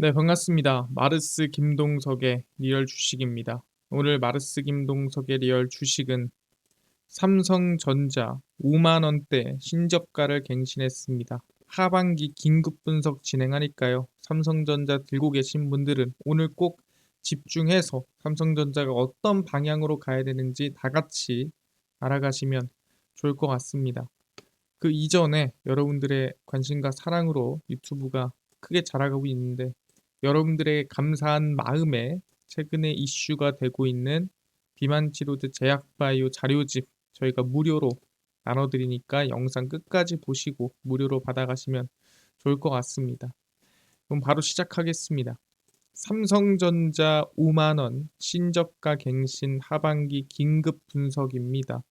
네, 반갑습니다. 마르스 김동석의 리얼 주식입니다. 오늘 마르스 김동석의 리얼 주식은 삼성전자 5만 원대 신저가를 갱신했습니다. 하반기 긴급 분석 진행하니까요. 삼성전자 들고 계신 분들은 오늘 꼭 집중해서 삼성전자가 어떤 방향으로 가야 되는지 다 같이 알아가시면 좋을 것 같습니다. 그 이전에 여러분들의 관심과 사랑으로 유튜브가 크게 자라가고 있는데 여러분들의 감사한 마음에 최근에 이슈가 되고 있는 비만치료제 제약바이오 자료집 저희가 무료로 나눠드리니까 영상 끝까지 보시고 무료로 받아가시면 좋을 것 같습니다. 그럼 바로 시작하겠습니다. 삼성전자 5만원 신저가 갱신 하반기 긴급 분석입니다.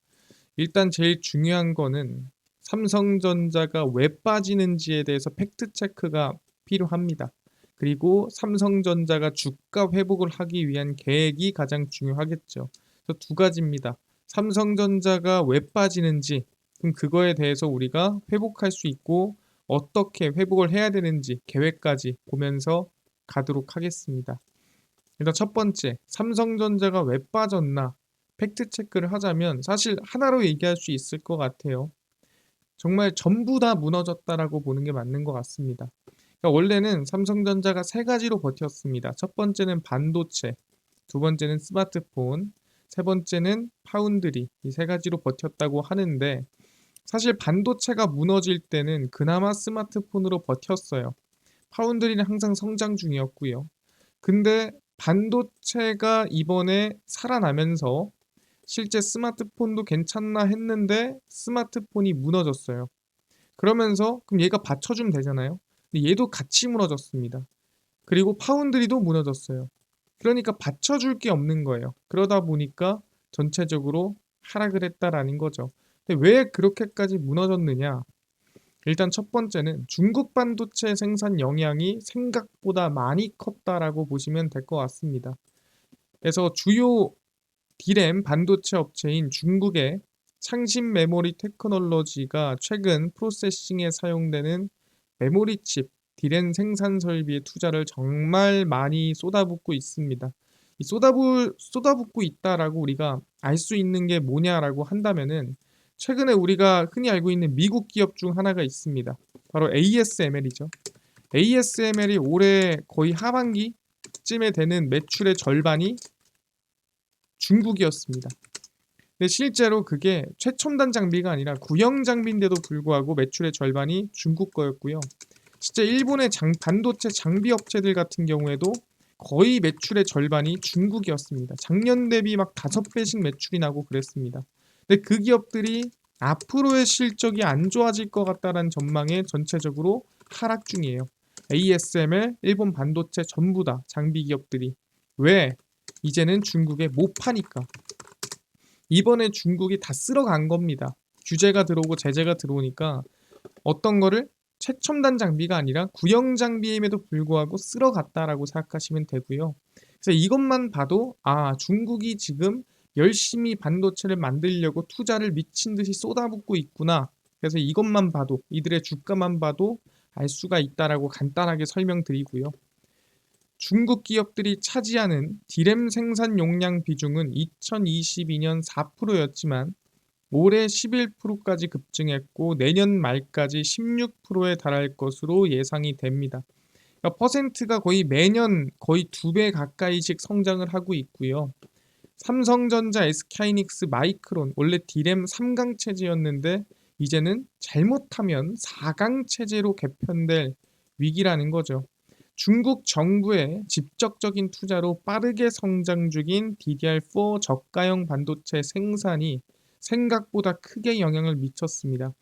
일단 제일 중요한 거는 삼성전자가 왜 빠지는지에 대해서 팩트체크가 필요합니다. 그리고 삼성전자가 주가 회복을 하기 위한 계획이 가장 중요하겠죠. 그래서 두 가지입니다. 삼성전자가 왜 빠지는지, 그럼 그거에 대해서 우리가 회복할 수 있고 어떻게 회복을 해야 되는지 계획까지 보면서 가도록 하겠습니다. 일단 첫 번째, 삼성전자가 왜 빠졌나? 팩트 체크를 하자면 사실 하나로 얘기할 수 있을 것 같아요. 정말 전부 다 무너졌다라고 보는 게 맞는 것 같습니다. 그러니까 원래는 삼성전자가 세 가지로 버텼습니다. 첫 번째는 반도체, 두 번째는 스마트폰, 세 번째는 파운드리, 이 세 가지로 버텼다고 하는데 사실 반도체가 무너질 때는 그나마 스마트폰으로 버텼어요. 파운드리는 항상 성장 중이었고요. 근데 반도체가 이번에 살아나면서 실제 스마트폰도 괜찮나 했는데 스마트폰이 무너졌어요. 그러면서 그럼 얘가 받쳐주면 되잖아요. 근데 얘도 같이 무너졌습니다. 그리고 파운드리도 무너졌어요. 그러니까 받쳐줄 게 없는 거예요. 그러다 보니까 전체적으로 하락을 했다라는 거죠. 근데 왜 그렇게까지 무너졌느냐? 일단 첫 번째는 중국 반도체 생산 영향이 생각보다 많이 컸다라고 보시면 될 것 같습니다. 그래서 주요 D램 반도체 업체인 중국의 창신 메모리 테크놀로지가 최근 프로세싱에 사용되는 메모리 칩, D램 생산 설비에 투자를 정말 많이 쏟아붓고 있습니다. 이 쏟아붓고 있다라고 우리가 알 수 있는 게 뭐냐라고 한다면은 최근에 우리가 흔히 알고 있는 미국 기업 중 하나가 있습니다. 바로 ASML이죠. ASML이 올해 거의 하반기쯤에 되는 매출의 절반이 중국이었습니다. 근데 실제로 그게 최첨단 장비가 아니라 구형 장비인데도 불구하고 매출의 절반이 중국 거였고요. 진짜 일본의 반도체 장비 업체들 같은 경우에도 거의 매출의 절반이 중국이었습니다. 작년 대비 막 5배씩 매출이 나고 그랬습니다. 근데 그 기업들이 앞으로의 실적이 안 좋아질 것 같다는 전망에 전체적으로 하락 중이에요. ASML, 일본 반도체 전부 다 장비 기업들이. 왜? 이제는 중국에 못 파니까. 이번에 중국이 다 쓸어간 겁니다. 규제가 들어오고 제재가 들어오니까 어떤 거를 최첨단 장비가 아니라 구형 장비임에도 불구하고 쓸어갔다라고 생각하시면 되고요. 그래서 이것만 봐도 중국이 지금 열심히 반도체를 만들려고 투자를 미친 듯이 쏟아붓고 있구나. 그래서 이것만 봐도 이들의 주가만 봐도 알 수가 있다라고 간단하게 설명드리고요. 중국 기업들이 차지하는 D램 생산 용량 비중은 2022년 4%였지만 올해 11%까지 급증했고 내년 말까지 16%에 달할 것으로 예상이 됩니다. 그러니까 퍼센트가 거의 매년 거의 2배 가까이씩 성장을 하고 있고요. 삼성전자, SK하이닉스, 마이크론 원래 D램 3강 체제였는데 이제는 잘못하면 4강 체제로 개편될 위기라는 거죠. 중국 정부의 직접적인 투자로 빠르게 성장 중인 DDR4 저가형 반도체 생산이 생각보다 크게 영향을 미쳤습니다.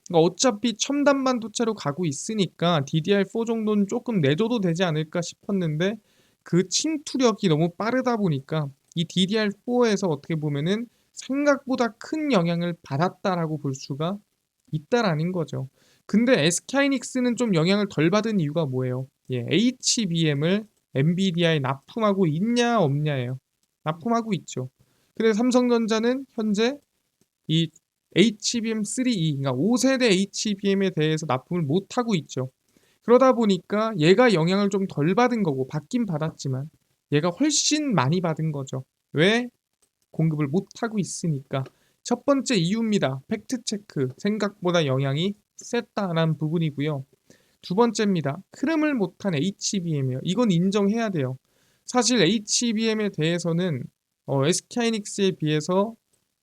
그러니까 어차피 첨단 반도체로 가고 있으니까 DDR4 정도는 조금 내줘도 되지 않을까 싶었는데 그 침투력이 너무 빠르다 보니까 이 DDR4에서 어떻게 보면은 생각보다 큰 영향을 받았다라고 볼 수가 있다라는 거죠. 근데 SK하이닉스는 좀 영향을 덜 받은 이유가 뭐예요? HBM을 엔비디아에 납품하고 있냐 없냐예요. 납품하고 있죠. 근데 삼성전자는 현재 이 HBM3E, 그러니까 5세대 HBM에 대해서 납품을 못 하고 있죠. 그러다 보니까 얘가 영향을 좀 덜 받은 거고 받긴 받았지만 얘가 훨씬 많이 받은 거죠. 왜? 공급을 못하고 있으니까. 첫 번째 이유입니다. 팩트 체크. 생각보다 영향이 셌다라는 부분이고요. 두 번째입니다. 흐름을 못한 HBM이에요. 이건 인정해야 돼요. 사실 HBM에 대해서는 SK하이닉스에 비해서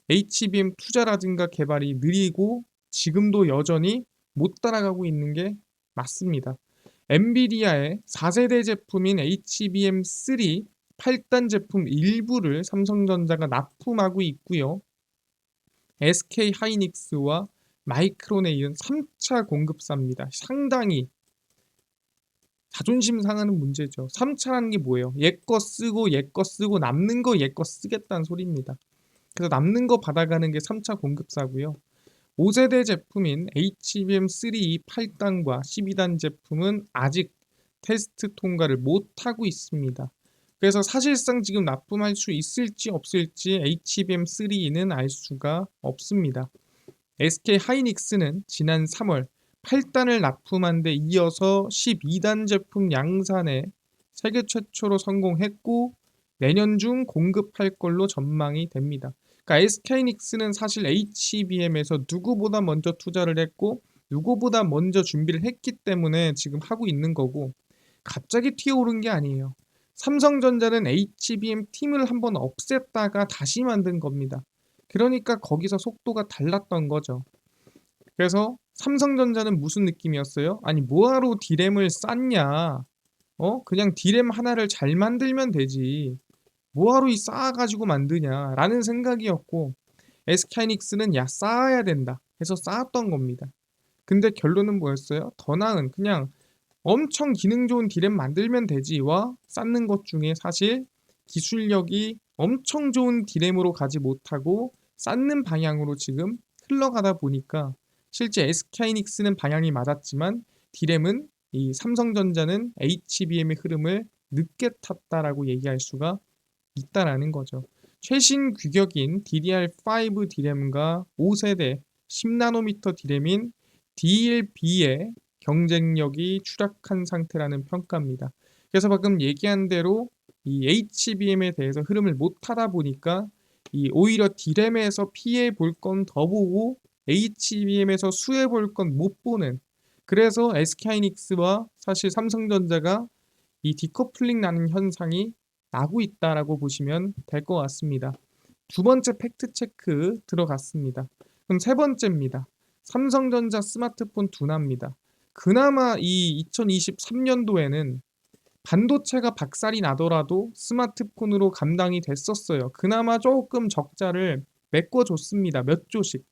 HBM 투자라든가 개발이 느리고 지금도 여전히 못 따라가고 있는 게 맞습니다. 엔비디아의 4세대 제품인 HBM3 8단 제품 일부를 삼성전자가 납품하고 있고요. SK하이닉스와 마이크론에 이은 3차 공급사입니다. 상당히 자존심 상하는 문제죠. 3차라는 게 뭐예요? 얘 거 쓰고 얘 거 쓰고 남는 거 얘 거 쓰겠다는 소리입니다. 그래서 남는 거 받아가는 게 3차 공급사고요. 5세대 제품인 HBM3 8단과 12단 제품은 아직 테스트 통과를 못하고 있습니다. 그래서 사실상 지금 납품할 수 있을지 없을지 HBM3는 알 수가 없습니다. SK하이닉스는 지난 3월 8단을 납품한 데 이어서 12단 제품 양산에 세계 최초로 성공했고 내년 중 공급할 걸로 전망이 됩니다. 그러니까 SK하이닉스는 사실 HBM에서 누구보다 먼저 투자를 했고 누구보다 먼저 준비를 했기 때문에 지금 하고 있는 거고 갑자기 튀어오른 게 아니에요. 삼성전자는 HBM 팀을 한번 없앴다가 다시 만든 겁니다. 그러니까 거기서 속도가 달랐던 거죠. 그래서 삼성전자는 무슨 느낌이었어요? 아니 뭐하러 디램을 쌌냐? 그냥 디램 하나를 잘 만들면 되지. 뭐하러 이 쌓아가지고 만드냐라는 생각이었고 SK하이닉스는 야 쌓아야 된다 해서 쌓았던 겁니다. 근데 결론은 뭐였어요? 더 나은 그냥 엄청 기능 좋은 디램 만들면 되지와 쌓는 것 중에 사실 기술력이 엄청 좋은 디램으로 가지 못하고 쌓는 방향으로 지금 흘러가다 보니까 실제 SK하이닉스는 방향이 맞았지만 디램은 이 삼성전자는 HBM의 흐름을 늦게 탔다라고 얘기할 수가 있다라는 거죠. 최신 규격인 DDR5 디램과 5세대 10나노미터 디램인 DLB의 경쟁력이 추락한 상태라는 평가입니다. 그래서 방금 얘기한 대로 이 HBM에 대해서 흐름을 못 타다 보니까 이 오히려 디램에서 피해 볼 건 더 보고 HBM에서 수혜 볼 건 못 보는 그래서 SK하이닉스와 사실 삼성전자가 이 디커플링 나는 현상이 나고 있다라고 보시면 될 것 같습니다. 두 번째 팩트 체크 들어갔습니다. 그럼 세 번째입니다. 삼성전자 스마트폰 둔화입니다. 그나마 이 2023년도에는 반도체가 박살이 나더라도 스마트폰으로 감당이 됐었어요. 그나마 조금 적자를 메꿔줬습니다. 몇 조씩.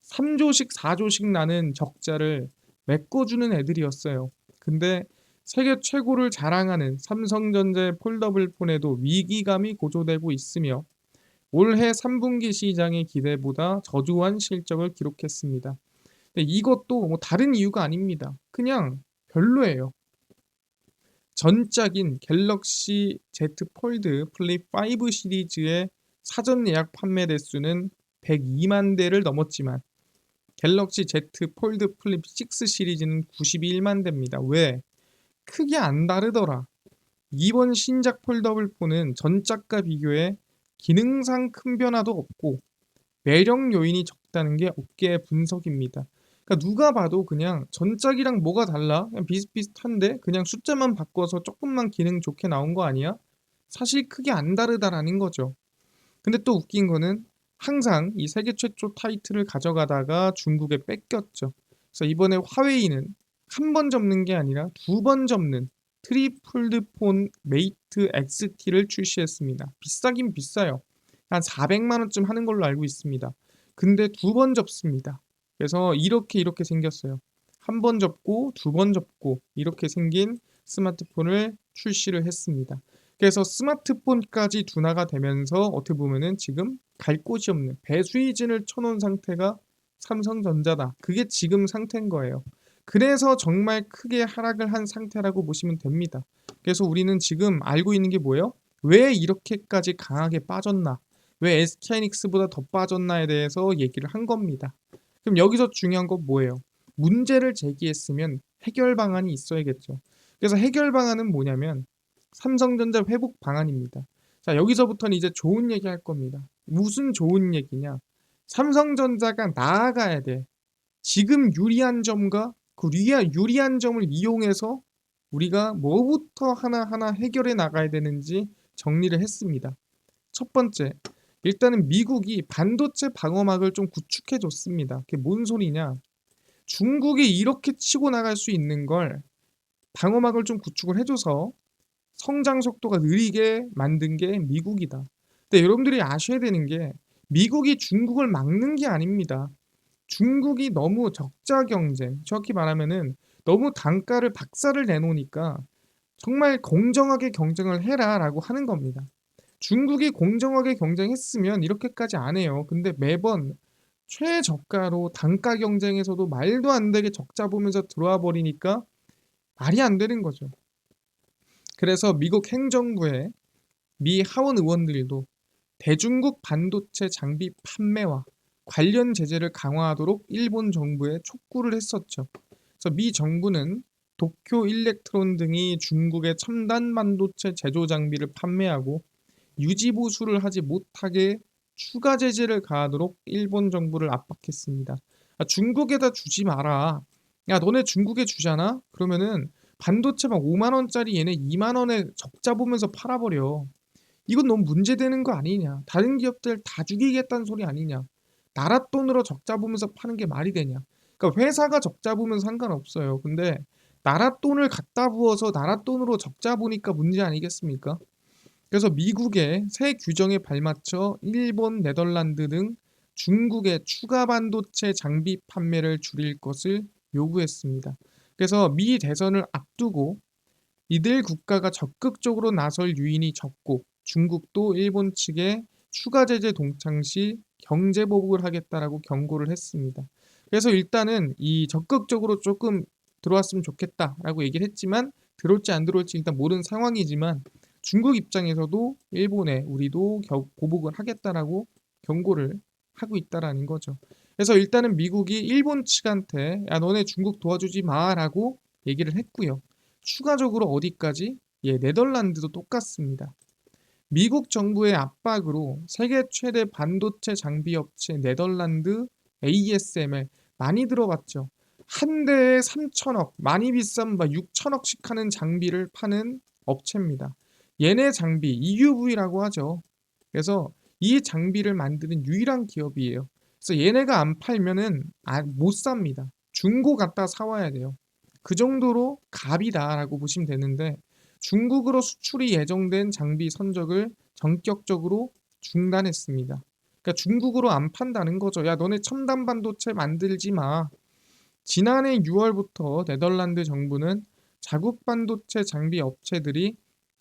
3조씩 4조씩 나는 적자를 메꿔주는 애들이었어요. 근데 세계 최고를 자랑하는 삼성전자의 폴더블 폰에도 위기감이 고조되고 있으며 올해 3분기 시장의 기대보다 저조한 실적을 기록했습니다. 이것도 뭐 다른 이유가 아닙니다. 그냥 별로예요. 전작인 갤럭시 Z 폴드 플립 5 시리즈의 사전 예약 판매 대수는 102만 대를 넘었지만 갤럭시 Z 폴드 플립 6 시리즈는 91만 대입니다. 왜? 크게 안 다르더라. 이번 신작 폴더블 폰은 전작과 비교해 기능상 큰 변화도 없고 매력 요인이 적다는 게 업계의 분석입니다. 그러니까 누가 봐도 그냥 전작이랑 뭐가 달라? 그냥 비슷비슷한데 그냥 숫자만 바꿔서 조금만 기능 좋게 나온 거 아니야? 사실 크게 안 다르다라는 거죠. 근데 또 웃긴 거는 항상 이 세계 최초 타이틀을 가져가다가 중국에 뺏겼죠. 그래서 이번에 화웨이는 한 번 접는 게 아니라 두 번 접는 트리플드 폰 메이트 XT를 출시했습니다. 비싸긴 비싸요. 한 400만 원쯤 하는 걸로 알고 있습니다. 근데 두 번 접습니다. 그래서 이렇게 생겼어요. 한 번 접고 두 번 접고 이렇게 생긴 스마트폰을 출시를 했습니다. 그래서 스마트폰까지 둔화가 되면서 어떻게 보면은 지금 갈 곳이 없는 배수이진을 쳐놓은 상태가 삼성전자다. 그게 지금 상태인 거예요. 그래서 정말 크게 하락을 한 상태라고 보시면 됩니다. 그래서 우리는 지금 알고 있는 게 뭐예요? 왜 이렇게까지 강하게 빠졌나? 왜 SK하이닉스보다 더 빠졌나에 대해서 얘기를 한 겁니다. 그럼 여기서 중요한 건 뭐예요? 문제를 제기했으면 해결 방안이 있어야겠죠. 그래서 해결 방안은 뭐냐면 삼성전자 회복 방안입니다. 자, 여기서부터는 이제 좋은 얘기 할 겁니다. 무슨 좋은 얘기냐? 삼성전자가 나아가야 돼. 지금 유리한 점과 그 유리한 점을 이용해서 우리가 뭐부터 하나하나 해결해 나가야 되는지 정리를 했습니다. 첫 번째, 일단은 미국이 반도체 방어막을 좀 구축해 줬습니다. 그게 뭔 소리냐? 중국이 이렇게 치고 나갈 수 있는 걸 방어막을 좀 구축을 해줘서 성장 속도가 느리게 만든 게 미국이다. 근데 여러분들이 아셔야 되는 게 미국이 중국을 막는 게 아닙니다. 중국이 너무 적자 경쟁, 정확히 말하면은 너무 단가를 박살을 내놓으니까 정말 공정하게 경쟁을 해라라고 하는 겁니다. 중국이 공정하게 경쟁했으면 이렇게까지 안 해요. 근데 매번 최저가로 단가 경쟁에서도 말도 안 되게 적자 보면서 들어와 버리니까 말이 안 되는 거죠. 그래서 미국 행정부의 미 하원 의원들도 대중국 반도체 장비 판매와 관련 제재를 강화하도록 일본 정부에 촉구를 했었죠. 그래서 미 정부는 도쿄 일렉트론 등이 중국의 첨단 반도체 제조 장비를 판매하고 유지 보수를 하지 못하게 추가 제재를 가하도록 일본 정부를 압박했습니다. 아, 중국에다 주지 마라. 야, 너네 중국에 주잖아? 그러면은 반도체 막 5만 원짜리 얘네 2만 원에 적자 보면서 팔아버려. 이건 너무 문제되는 거 아니냐? 다른 기업들 다 죽이겠다는 소리 아니냐? 나라 돈으로 적자 보면서 파는 게 말이 되냐? 그러니까 회사가 적자 보면 상관없어요. 근데 나라 돈을 갖다 부어서 나라 돈으로 적자 보니까 문제 아니겠습니까? 그래서 미국의 새 규정에 발맞춰 일본, 네덜란드 등 중국의 추가 반도체 장비 판매를 줄일 것을 요구했습니다. 그래서 미 대선을 앞두고 이들 국가가 적극적으로 나설 유인이 적고 중국도 일본 측에 추가 제재 동창 시 경제 보복을 하겠다라고 경고를 했습니다. 그래서 일단은 이 적극적으로 조금 들어왔으면 좋겠다라고 얘기를 했지만 들어올지 안 들어올지 일단 모르는 상황이지만 중국 입장에서도 일본에 우리도 보복을 하겠다라고 경고를 하고 있다라는 거죠. 그래서 일단은 미국이 일본 측한테 야 너네 중국 도와주지 마라고 얘기를 했고요. 추가적으로 어디까지? 예, 네덜란드도 똑같습니다. 미국 정부의 압박으로 세계 최대 반도체 장비 업체 네덜란드 ASML 많이 들어봤죠. 한 대에 3천억, 많이 비싼 6천억씩 하는 장비를 파는 업체입니다. 얘네 장비 EUV라고 하죠. 그래서 이 장비를 만드는 유일한 기업이에요. 그래서 얘네가 안 팔면은 못 삽니다. 중고 갖다 사와야 돼요. 그 정도로 갑이다라고 보시면 되는데 중국으로 수출이 예정된 장비 선적을 전격적으로 중단했습니다. 그러니까 중국으로 안 판다는 거죠. 야, 너네 첨단 반도체 만들지 마. 지난해 6월부터 네덜란드 정부는 자국 반도체 장비 업체들이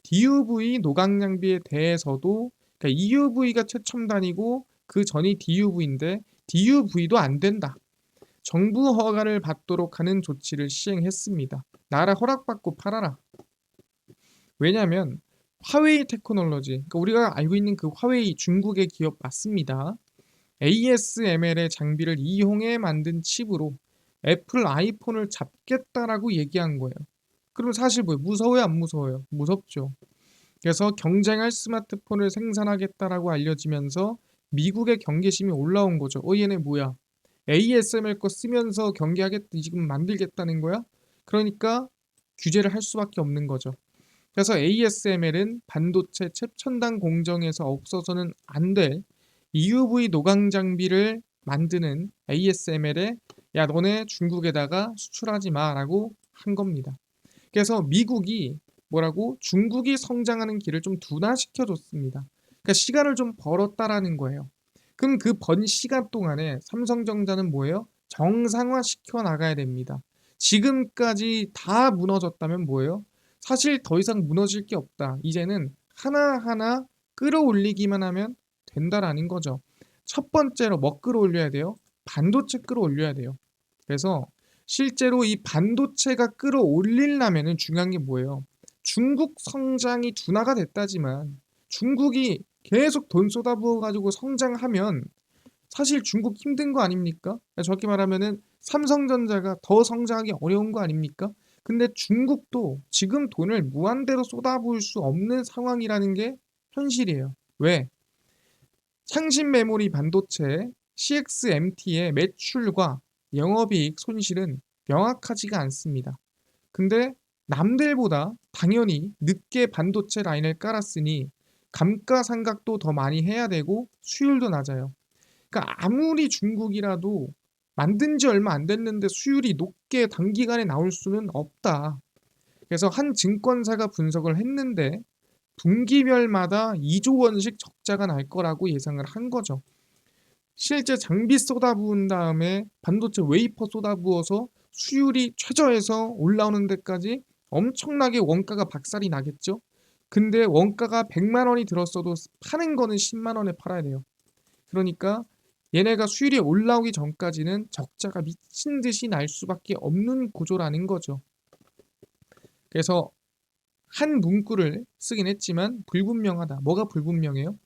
DUV 노광 장비에 대해서도 그러니까 EUV가 최첨단이고 그 전이 DUV인데 DUV도 안 된다. 정부 허가를 받도록 하는 조치를 시행했습니다. 나라 허락받고 팔아라. 왜냐하면 화웨이 테크놀로지, 그러니까 우리가 알고 있는 그 화웨이 중국의 기업 맞습니다. ASML의 장비를 이용해 만든 칩으로 애플 아이폰을 잡겠다라고 얘기한 거예요. 그럼 사실 뭐예요? 무서워요, 안 무서워요? 무섭죠. 그래서 경쟁할 스마트폰을 생산하겠다라고 알려지면서 미국의 경계심이 올라온 거죠. 얘네 뭐야? ASML 거 쓰면서 경계하겠다, 지금 만들겠다는 거야? 그러니까 규제를 할 수밖에 없는 거죠. 그래서 ASML은 반도체 최첨단 공정에서 없어서는 안 될 EUV 노광 장비를 만드는 ASML에 야 너네 중국에다가 수출하지 마라고 한 겁니다. 그래서 미국이 뭐라고 중국이 성장하는 길을 좀 둔화시켜 줬습니다. 그러니까 시간을 좀 벌었다라는 거예요. 그럼 그 번 시간 동안에 삼성전자는 뭐예요? 정상화 시켜 나가야 됩니다. 지금까지 다 무너졌다면 뭐예요? 사실 더 이상 무너질 게 없다. 이제는 하나하나 끌어올리기만 하면 된다라는 거죠. 첫 번째로 뭐 끌어올려야 돼요? 반도체 끌어올려야 돼요. 그래서 실제로 이 반도체가 끌어올리려면 중요한 게 뭐예요? 중국 성장이 둔화가 됐다지만 중국이 계속 돈 쏟아부어 가지고 성장하면 사실 중국 힘든 거 아닙니까? 정확히 말하면은 삼성전자가 더 성장하기 어려운 거 아닙니까? 근데 중국도 지금 돈을 무한대로 쏟아부을 수 없는 상황이라는 게 현실이에요. 왜? 창신 메모리 반도체 CXMT의 매출과 영업이익 손실은 명확하지가 않습니다. 근데 남들보다 당연히 늦게 반도체 라인을 깔았으니 감가상각도 더 많이 해야 되고 수율도 낮아요. 그러니까 아무리 중국이라도 만든 지 얼마 안 됐는데 수율이 높게 단기간에 나올 수는 없다. 그래서 한 증권사가 분석을 했는데 분기별마다 2조 원씩 적자가 날 거라고 예상을 한 거죠. 실제 장비 쏟아부은 다음에 반도체 웨이퍼 쏟아부어서 수율이 최저에서 올라오는 데까지 엄청나게 원가가 박살이 나겠죠. 근데 원가가 100만 원이 들었어도 파는 거는 10만 원에 팔아야 돼요. 그러니까 얘네가 수율이 올라오기 전까지는 적자가 미친 듯이 날 수밖에 없는 구조라는 거죠. 그래서 한 문구를 쓰긴 했지만 불분명하다. 뭐가 불분명해요?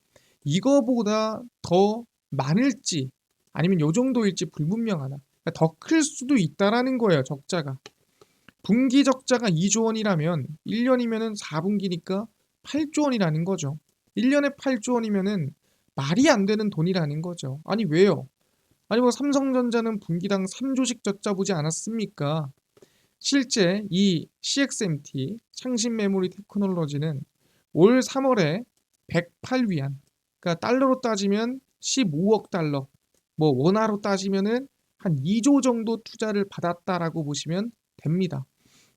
이거보다 더 많을지 아니면 요 정도일지 불분명하다. 그러니까 더 클 수도 있다라는 거예요. 적자가. 분기 적자가 2조 원이라면 1년이면은 4분기니까 8조 원이라는 거죠. 1년에 8조 원이면은 말이 안 되는 돈이라는 거죠. 아니 왜요? 아니 뭐 삼성전자는 분기당 3조씩 적자 보지 않았습니까? 실제 이 CXMT 창신 메모리 테크놀로지는 올 3월에 108위안, 그러니까 달러로 따지면 15억 달러, 뭐 원화로 따지면은 한 2조 정도 투자를 받았다라고 보시면 됩니다.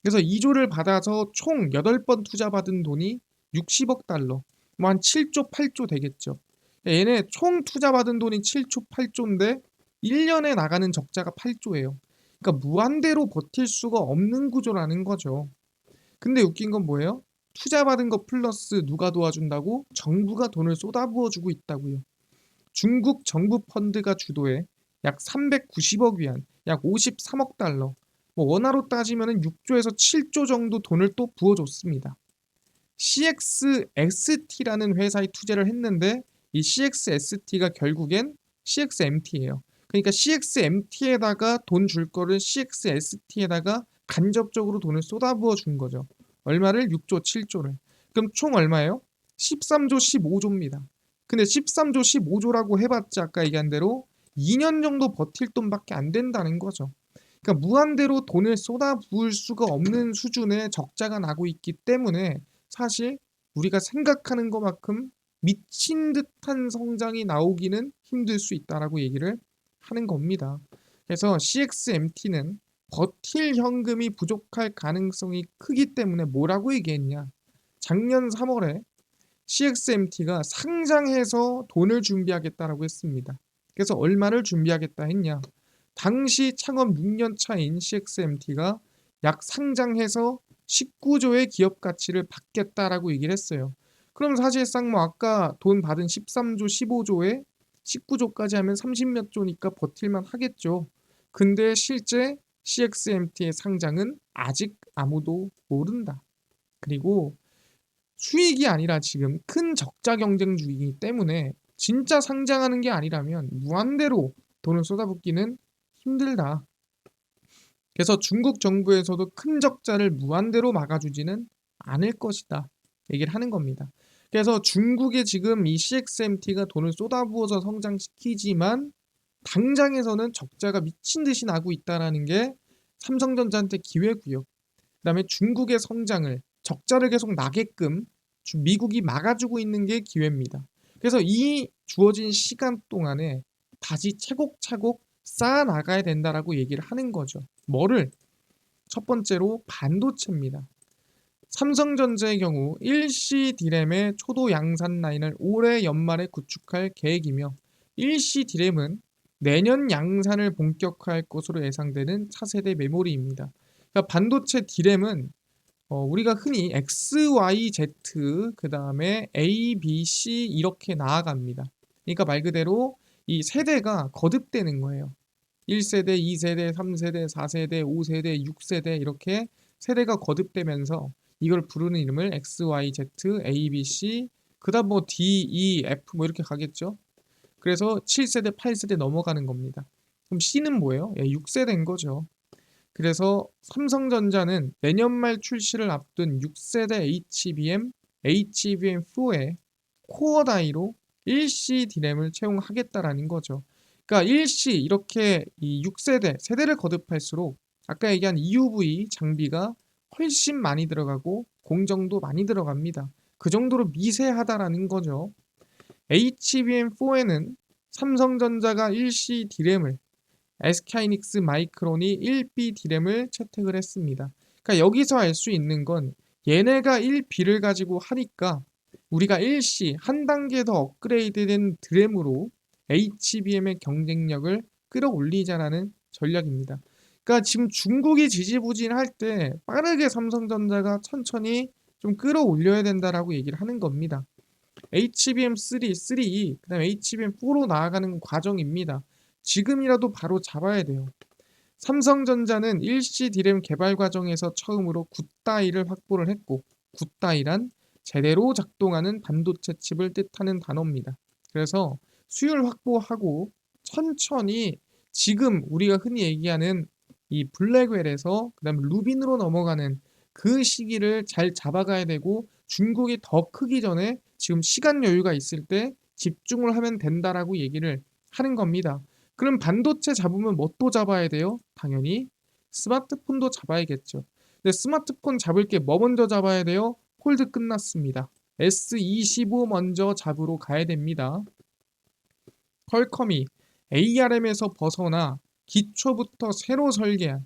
그래서 2조를 받아서 총 8번 투자받은 돈이 60억 달러, 뭐 한 7조, 8조 되겠죠. 얘네 총 투자받은 돈이 7조, 8조인데 1년에 나가는 적자가 8조예요. 그러니까 무한대로 버틸 수가 없는 구조라는 거죠. 근데 웃긴 건 뭐예요? 투자받은 거 플러스 누가 도와준다고? 정부가 돈을 쏟아부어주고 있다고요. 중국 정부 펀드가 주도해 약 390억 위안, 약 53억 달러, 뭐 원화로 따지면 6조에서 7조 정도 돈을 또 부어줬습니다. CXST라는 회사에 투자를 했는데 이 CXST가 결국엔 CXMT예요. 그러니까 CXMT에다가 돈 줄 거를 CXST에다가 간접적으로 돈을 쏟아부어 준 거죠. 얼마를? 6조, 7조를. 그럼 총 얼마예요? 13조, 15조입니다. 근데 13조, 15조라고 해봤자 아까 얘기한 대로 2년 정도 버틸 돈밖에 안 된다는 거죠. 그러니까 무한대로 돈을 쏟아부을 수가 없는 수준의 적자가 나고 있기 때문에 사실 우리가 생각하는 것만큼 미친 듯한 성장이 나오기는 힘들 수 있다라고 얘기를 하는 겁니다. 그래서 CXMT는 버틸 현금이 부족할 가능성이 크기 때문에 뭐라고 얘기했냐? 작년 3월에 CXMT가 상장해서 돈을 준비하겠다라고 했습니다. 그래서 얼마를 준비하겠다 했냐? 당시 창업 6년 차인 CXMT가 약 상장해서 19조의 기업 가치를 받겠다라고 얘기를 했어요. 그럼 사실상 뭐 아까 돈 받은 13조, 15조에 19조까지 하면 30몇 조니까 버틸만 하겠죠. 근데 실제 CXMT의 상장은 아직 아무도 모른다. 그리고 수익이 아니라 지금 큰 적자 경쟁 중이기 때문에 진짜 상장하는 게 아니라면 무한대로 돈을 쏟아붓기는 힘들다. 그래서 중국 정부에서도 큰 적자를 무한대로 막아주지는 않을 것이다. 얘기를 하는 겁니다. 그래서 중국에 지금 이 CXMT가 돈을 쏟아부어서 성장시키지만 당장에서는 적자가 미친 듯이 나고 있다는 게 삼성전자한테 기회고요. 그다음에 중국의 성장을 적자를 계속 나게끔 미국이 막아주고 있는 게 기회입니다. 그래서 이 주어진 시간 동안에 다시 차곡차곡 쌓아 나가야 된다라고 얘기를 하는 거죠. 뭐를? 첫 번째로 반도체입니다. 삼성전자의 경우 일시 디램의 초도 양산 라인을 올해 연말에 구축할 계획이며 일시 디램은 내년 양산을 본격화할 것으로 예상되는 차세대 메모리입니다. 그러니까 반도체 디램은 우리가 흔히 X, Y, Z 그 다음에 A, B, C 이렇게 나아갑니다. 그러니까 말 그대로 이 세대가 거듭되는 거예요. 1세대, 2세대, 3세대, 4세대, 5세대, 6세대 이렇게 세대가 거듭되면서 이걸 부르는 이름을 X, Y, Z, A, B, C 그 다음 뭐 D, E, F 뭐 이렇게 가겠죠. 그래서 7세대, 8세대 넘어가는 겁니다. 그럼 C는 뭐예요? 6세대인 거죠. 그래서 삼성전자는 내년 말 출시를 앞둔 6세대 HBM4에 코어 다이로 일시 D램을 채용하겠다라는 거죠. 그러니까 일시 이렇게 이 6세대 세대를 거듭할수록 아까 얘기한 EUV 장비가 훨씬 많이 들어가고 공정도 많이 들어갑니다. 그 정도로 미세하다라는 거죠. HBM4에는 삼성전자가 일시 D램을, SK하이닉스 마이크론이 1B D램을 채택을 했습니다. 그러니까 여기서 알 수 있는 건 얘네가 1B를 가지고 하니까 우리가 일시 한 단계 더 업그레이드된 드램으로 HBM의 경쟁력을 끌어올리자라는 전략입니다. 그러니까 지금 중국이 지지부진할 때 빠르게 삼성전자가 천천히 좀 끌어올려야 된다라고 얘기를 하는 겁니다. HBM3, 3, 그다음에 HBM4로 나아가는 과정입니다. 지금이라도 바로 잡아야 돼요. 삼성전자는 일시 D램 개발 과정에서 처음으로 굿다이를 확보를 했고, 굿다이란 제대로 작동하는 반도체 칩을 뜻하는 단어입니다. 그래서 수율 확보하고 천천히 지금 우리가 흔히 얘기하는 이 블랙웰에서 그다음에 루빈으로 넘어가는 그 시기를 잘 잡아가야 되고, 중국이 더 크기 전에 지금 시간 여유가 있을 때 집중을 하면 된다라고 얘기를 하는 겁니다. 그럼 반도체 잡으면 뭐 또 잡아야 돼요? 당연히 스마트폰도 잡아야겠죠. 근데 스마트폰 잡을 게 뭐 먼저 잡아야 돼요? 홀드 끝났습니다. S25 먼저 잡으러 가야 됩니다. 퀄컴이 ARM에서 벗어나 기초부터 새로 설계한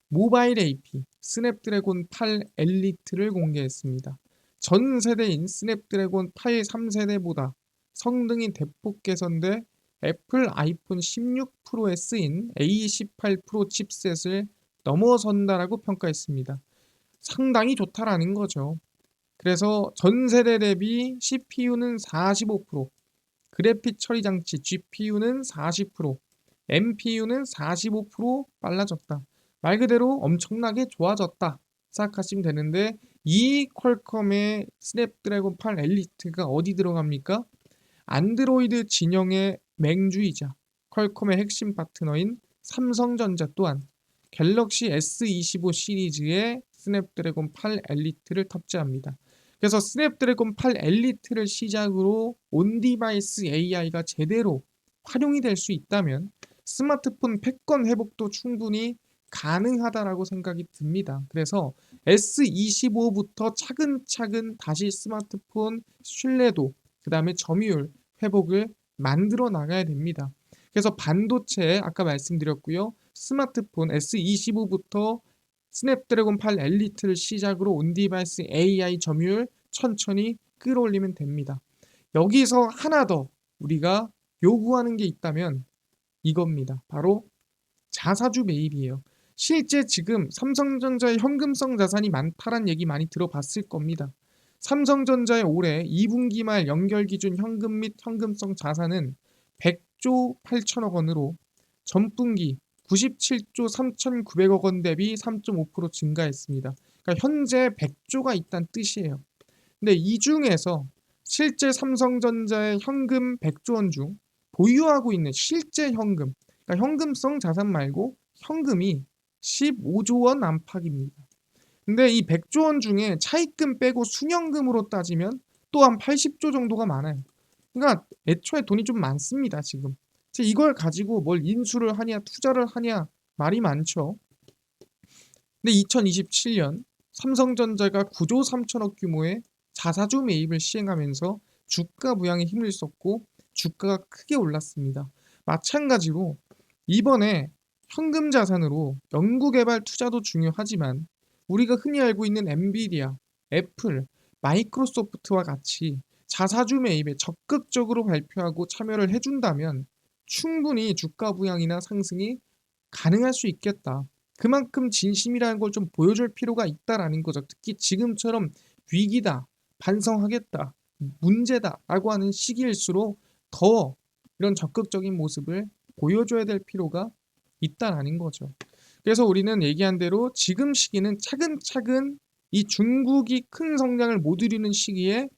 모바일 AP 스냅드래곤 8 엘리트를 공개했습니다. 전 세대인 스냅드래곤 8 3세대보다 성능이 대폭 개선돼 애플 아이폰 16 프로에 쓰인 A18 프로 칩셋을 넘어선다라고 평가했습니다. 상당히 좋다라는 거죠. 그래서 전 세대 대비 CPU는 45%, 그래픽 처리 장치 GPU는 40%, MPU는 45% 빨라졌다. 말 그대로 엄청나게 좋아졌다 생각하시면 되는데, 이 퀄컴의 스냅드래곤 8 엘리트가 어디 들어갑니까? 안드로이드 진영의 맹주이자 퀄컴의 핵심 파트너인 삼성전자 또한 갤럭시 S25 시리즈의 스냅드래곤 8 엘리트를 탑재합니다. 그래서 스냅드래곤 8 엘리트를 시작으로 온디바이스 AI가 제대로 활용이 될 수 있다면 스마트폰 패권 회복도 충분히 가능하다라고 생각이 듭니다. 그래서 S25부터 차근차근 다시 스마트폰 신뢰도, 그 다음에 점유율 회복을 만들어 나가야 됩니다. 그래서 반도체 아까 말씀드렸고요. 스마트폰 S25부터 스냅드래곤 8 엘리트를 시작으로 온디바이스 AI 점유율 천천히 끌어올리면 됩니다. 여기서 하나 더 우리가 요구하는 게 있다면 이겁니다. 바로 자사주 매입이에요. 실제 지금 삼성전자의 현금성 자산이 많다란 얘기 많이 들어봤을 겁니다. 삼성전자의 올해 2분기 말 연결 기준 현금 및 현금성 자산은 100조 8천억 원으로 전분기 97조 3,900억 원 대비 3.5% 증가했습니다. 그러니까 현재 100조가 있다는 뜻이에요. 근데 이 중에서 실제 삼성전자의 현금 100조 원 중 보유하고 있는 실제 현금, 그러니까 현금성 자산 말고 현금이 15조 원 안팎입니다. 근데 이 100조 원 중에 차입금 빼고 순현금으로 따지면 또 한 80조 정도가 많아요. 그러니까 애초에 돈이 좀 많습니다, 지금. 이걸 가지고 뭘 인수를 하냐, 투자를 하냐 말이 많죠. 근데 2027년 삼성전자가 9조 3천억 규모의 자사주 매입을 시행하면서 주가 부양에 힘을 썼고 주가가 크게 올랐습니다. 마찬가지로 이번에 현금 자산으로 연구개발 투자도 중요하지만 우리가 흔히 알고 있는 엔비디아, 애플, 마이크로소프트와 같이 자사주 매입에 적극적으로 발표하고 참여를 해준다면 충분히 주가 부양이나 상승이 가능할 수 있겠다. 그만큼 진심이라는 걸 좀 보여줄 필요가 있다라는 거죠. 특히 지금처럼 위기다, 반성하겠다, 문제다라고 하는 시기일수록 더 이런 적극적인 모습을 보여줘야 될 필요가 있다라는 거죠. 그래서 우리는 얘기한 대로 지금 시기는 차근차근 이 중국이 큰 성장을 못 이루는 시기에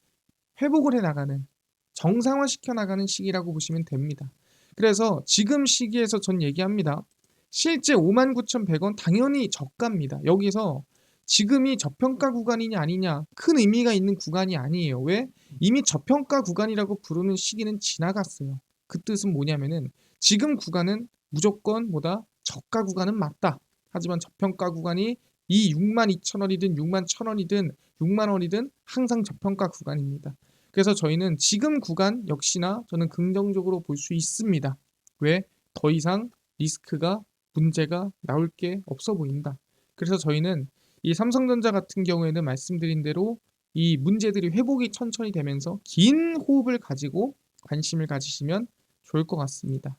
회복을 해 나가는, 정상화시켜 나가는 시기라고 보시면 됩니다. 그래서 지금 시기에서 전 얘기합니다. 실제 59,100원 당연히 저가입니다. 여기서 지금이 저평가 구간이냐 아니냐 큰 의미가 있는 구간이 아니에요. 왜? 이미 저평가 구간이라고 부르는 시기는 지나갔어요. 그 뜻은 뭐냐면은 지금 구간은 무조건 뭐다? 저가 구간은 맞다. 하지만 저평가 구간이 이 62,000원이든 61,000원이든 6만 원이든 항상 저평가 구간입니다. 그래서 저희는 지금 구간 역시나 저는 긍정적으로 볼 수 있습니다. 왜? 더 이상 리스크가 문제가 나올 게 없어 보인다. 그래서 저희는 이 삼성전자 같은 경우에는 말씀드린 대로 이 문제들이 회복이 천천히 되면서 긴 호흡을 가지고 관심을 가지시면 좋을 것 같습니다.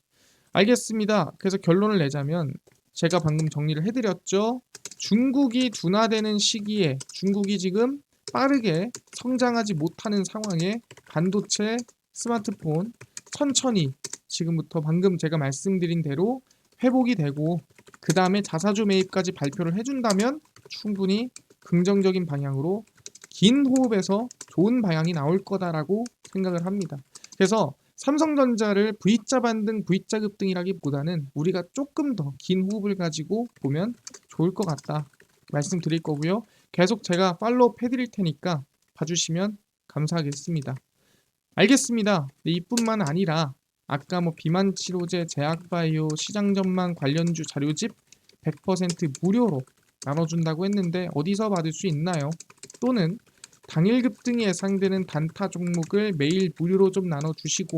알겠습니다. 그래서 결론을 내자면 제가 방금 정리를 해드렸죠. 중국이 둔화되는 시기에 중국이 지금 빠르게 성장하지 못하는 상황에 반도체, 스마트폰 천천히 지금부터 방금 제가 말씀드린 대로 회복이 되고 그 다음에 자사주 매입까지 발표를 해준다면 충분히 긍정적인 방향으로 긴 호흡에서 좋은 방향이 나올 거다라고 생각을 합니다. 그래서 삼성전자를 V자 반등, V자 급등이라기보다는 우리가 조금 더 긴 호흡을 가지고 보면 좋을 것 같다 말씀드릴 거고요. 계속 제가 팔로우 해드릴 테니까 봐주시면 감사하겠습니다. 알겠습니다. 네, 이뿐만 아니라 아까 뭐 비만 치료제, 제약바이오, 시장 전망 관련주 자료집 100% 무료로 나눠준다고 했는데 어디서 받을 수 있나요? 또는 당일 급등이 예상되는 단타 종목을 매일 무료로 좀 나눠주시고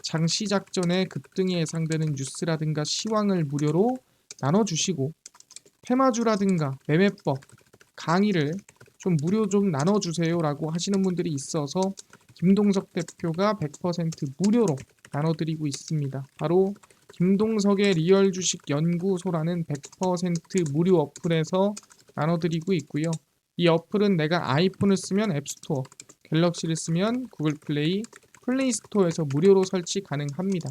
장 시작 전에 급등이 예상되는 뉴스라든가 시황을 무료로 나눠주시고 테마주라든가 매매법 강의를 좀 무료 좀 나눠주세요 라고 하시는 분들이 있어서 김동석 대표가 100% 무료로 나눠드리고 있습니다. 바로 김동석의 리얼 주식 연구소라는 100% 무료 어플에서 나눠드리고 있고요. 이 어플은 내가 아이폰을 쓰면 앱스토어, 갤럭시를 쓰면 구글 플레이, 플레이스토어에서 무료로 설치 가능합니다.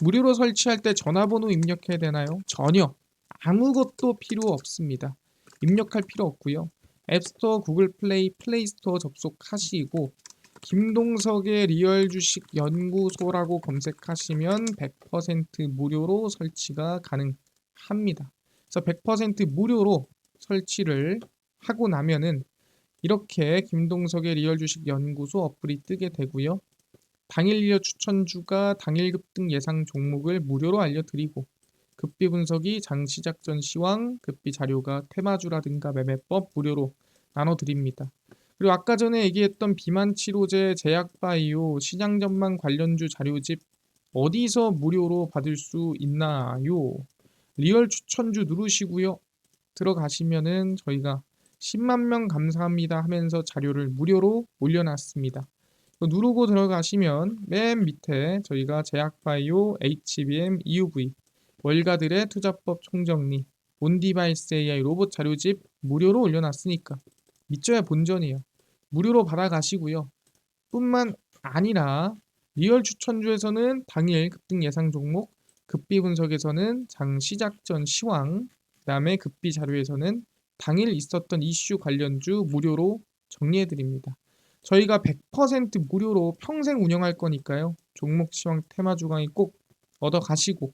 무료로 설치할 때 전화번호 입력해야 되나요? 전혀 아무것도 필요 없습니다. 입력할 필요 없고요. 앱스토어, 구글 플레이, 플레이스토어 접속하시고 김동석의 리얼 주식 연구소라고 검색하시면 100% 무료로 설치가 가능합니다. 그래서 100% 무료로 설치를 하고 나면은 이렇게 김동석의 리얼 주식 연구소 어플이 뜨게 되고요. 당일 리얼 추천주가 당일 급등 예상 종목을 무료로 알려드리고 급비 분석이 장 시작 전 시황, 급비 자료가 테마주라든가 매매법 무료로 나눠드립니다. 그리고 아까 전에 얘기했던 비만 치료제, 제약바이오, 시장 전망 관련주 자료집 어디서 무료로 받을 수 있나요? 리얼 추천주 누르시고요. 들어가시면은 저희가 10만 명 감사합니다 하면서 자료를 무료로 올려놨습니다. 누르고 들어가시면 맨 밑에 저희가 제약바이오, HBM, EUV, 월가들의 투자법 총정리, 온디바이스 AI 로봇 자료집 무료로 올려놨으니까 믿져야 본전이에요. 무료로 받아가시고요. 뿐만 아니라 리얼 추천주에서는 당일 급등 예상 종목, 급비 분석에서는 장 시작 전 시황, 그 다음에 급비 자료에서는 당일 있었던 이슈 관련주 무료로 정리해드립니다. 저희가 100% 무료로 평생 운영할 거니까요. 종목 시황 테마 주강이 꼭 얻어가시고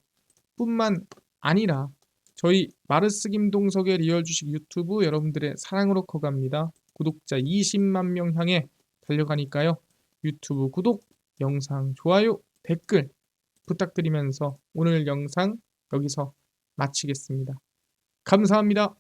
뿐만 아니라 저희 마르스 김동석의 리얼 주식 유튜브 여러분들의 사랑으로 커갑니다. 구독자 20만 명 향해 달려가니까요. 유튜브 구독, 영상 좋아요, 댓글 부탁드리면서 오늘 영상 여기서 마치겠습니다. 감사합니다.